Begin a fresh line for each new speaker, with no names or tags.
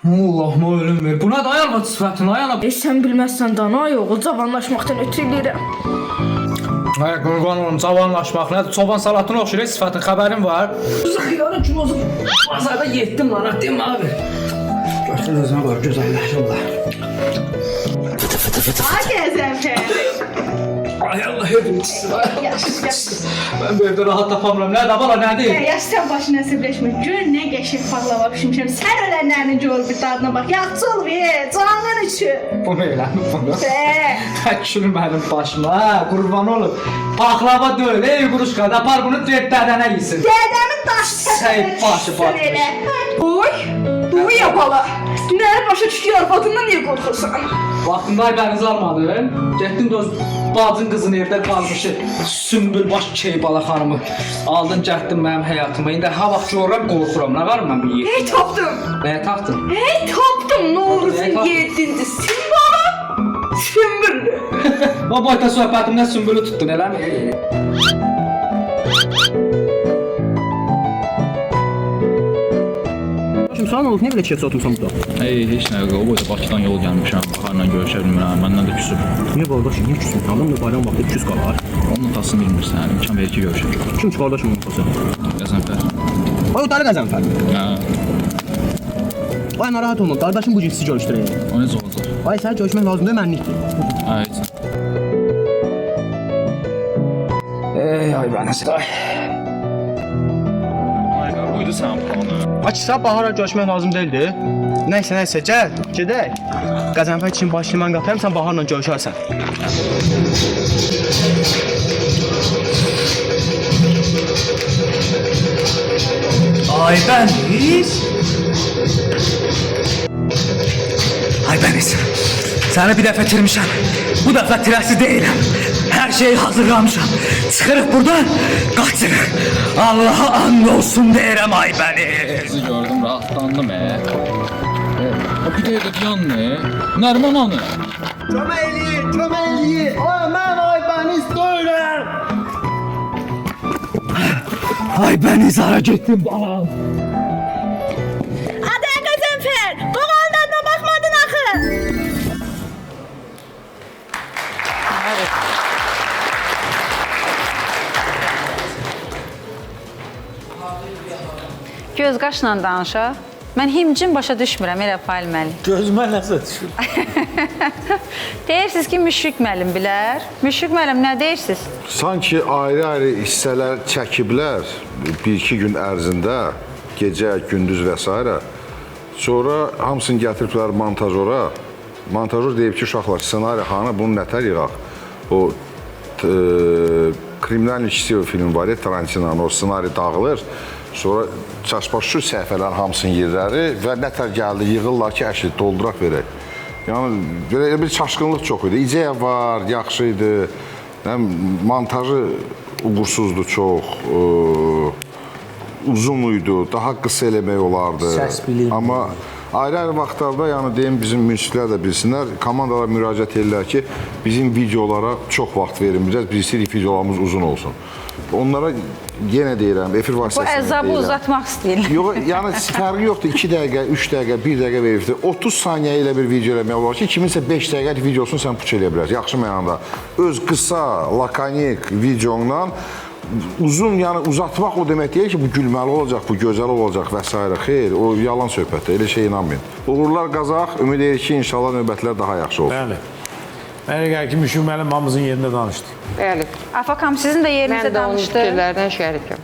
Allah'ıma ölüm ver. Buna dayanma sifətin, ayana.
Sən bilməzsən dana yox, cavanlaşmaqdan ötürü eləyirəm.
Ay qurban olum, cavanlaşmaq nədir? Çoban salatına oxşur sifətin, xəbərin var? Xiyarın kim olsun? Bazarda yetdim lan, deyim abi. Görsün özünə var, gözəlləşirlər.
Ay Qəzənfər.
Ay Allah hepimiz. Ben bu evde rahat tapamıram. Nerede bala, nədir?
Ya sən başına əsəbləşmə. Gör nə qəşəng paxlava bişmişəm. Sən ölənlərini gör bir dadına bax. Yaxşı ol be, canın üçün.
Bunu eləmi bunu?
Be.
Mənim başıma, qurban olum. Paxlava deyil, ey quruşqa, da apar bunu dədənə yesin.
Dədəmin daş
Sən başı batmış.
Uy yapala. Dünəri başa düşdü arvadından niyə qorxursan?
Vaxtında aybənizi almadın. Getdin də öz bacın qızını evdə qalmışı. Sümbül baş Keybala xanımı. Aldın getdin mənim həyatıma. İndi ha vaxt görürəm, qorxuram. Nə var mən bu yer?
Hey tapdım.
Nə tapdın?
Hey tapdım. Ne olursun yedinci. Simbala. Sümbüllü.
O boyda söhbətimdə sümbülü tuttun, eləmi?
Şimdi sana olub, nə belə keçə otursan burada?
Heç nə yox, o boyda Bakıdan yol gəlmişəm, Baxarla görüşə bilmirəm, məndən də küsüb.
Niyə qardaşım, niyə küsün? Adam da bayram vaxtı küs qalar.
Onun tasını bilmirsən, imkan verir ki, görüşək.
Kimdir qardaşım onun tası?
Qəzənfər.
Ay o darı Qəzənfər.
Hə,
Ay narahat olma, qardaşım bu gün sizi görüşdürəyək.
o necə olacaq?
Ay səni görüşmək lazım deyil, mənlikdir.
Hə, heç.
Ey ay bəniz.
Ay, buydu sən planı.
Ay sən Bahara görüşmək lazım deyildi. Nəysə, gəl, gedək. Qəzənfər üçün başını mən qatayım, sən Baharla görüşərsən.
Ay bəniz. Ay bəniz. Səni bir dəfə itirmişəm. Bu dəfə tirəsi deyiləm. Hər şeyi hazırlamışam. Çıxırıq buradan, qaçırıq. Allaha and olsun deyirəm ay bəniz.
Sizi gördüm, rahatlandım, O bir dəqiqə diyan ne? Nərman hanı?
Köməkliyi. Ay mən Aybəniz deyiləm.
Ay bəniz hara getdin balam?
Aday Qəzənfər. Qoğallarına baxmadın axı.
Göz qaşla danışa. Mən himcin başa düşmürəm, elə Fail müəllim.
Gözümə nəsə düşür.
Deyirsiniz ki, Müşfiq müəllim bilər. Müşfiq müəllim nə deyirsiniz?
Sanki ayrı-ayrı hissələr çəkiblər bir-iki gün ərzində, gecə, gündüz və s. Sonra hamısını gətiriblər montajora. Montajor deyib ki, uşaqlar, ssenari xanı bunu nətər yığaq? O Kriminalnik film var ya, Tarantinanın o ssenari dağılır. Sonra çaşbaşlı səhifələr hamısının yerləri və nətər gəldi, yığırlar ki, əşi, dolduraq verək. Yəni, belə bir çaşqınlıq çox idi. İdeya var, yaxşı idi. Montajı uğursuzdu çox. Uzun idi, daha qısa eləmək olardı.
Səs bilim.
Amma ayrı-ayrı vaxtlarda, yəni deyim, bizim münsiflər də bilsinlər, komandalar müraciət edirlər ki, bizim videolara çox vaxt verilməyəcək, biz istəyirik videolarımız uzun olsun. Onlara yenə deyirəm, efir vasitəsində deyirəm.
Bu əzabı uzatmaq istəyirlər.
Yox, yəni fərqi yoxdur, 2 dəqiqə, 3 dəqiqə, 1 dəqiqə veribdir. 30 saniyə ilə bir video eləmək olar ki, kiminsə 5 dəqiqəlik videosunu sən puç eləyə bilərsən, yaxşı mənada. Öz qısa, lakanik videonla uzun, yəni uzatmaq o demək deyil ki, bu gülməli olacaq, bu gözəl olacaq və s. Xeyr, o yalan söhbətdir, elə şey inanmayın. Uğurlar qazaq, ümid edir ki, inşallah növbətlər daha yaxşı olur.
Bəli. Mənə gəlir ki, Müşfiq müəllim hamımızın yerində danışdı.
Bəli.
Afakam sizin də yerinizə
Mən də onun
danışdı.
fikirlərindən şərikəm.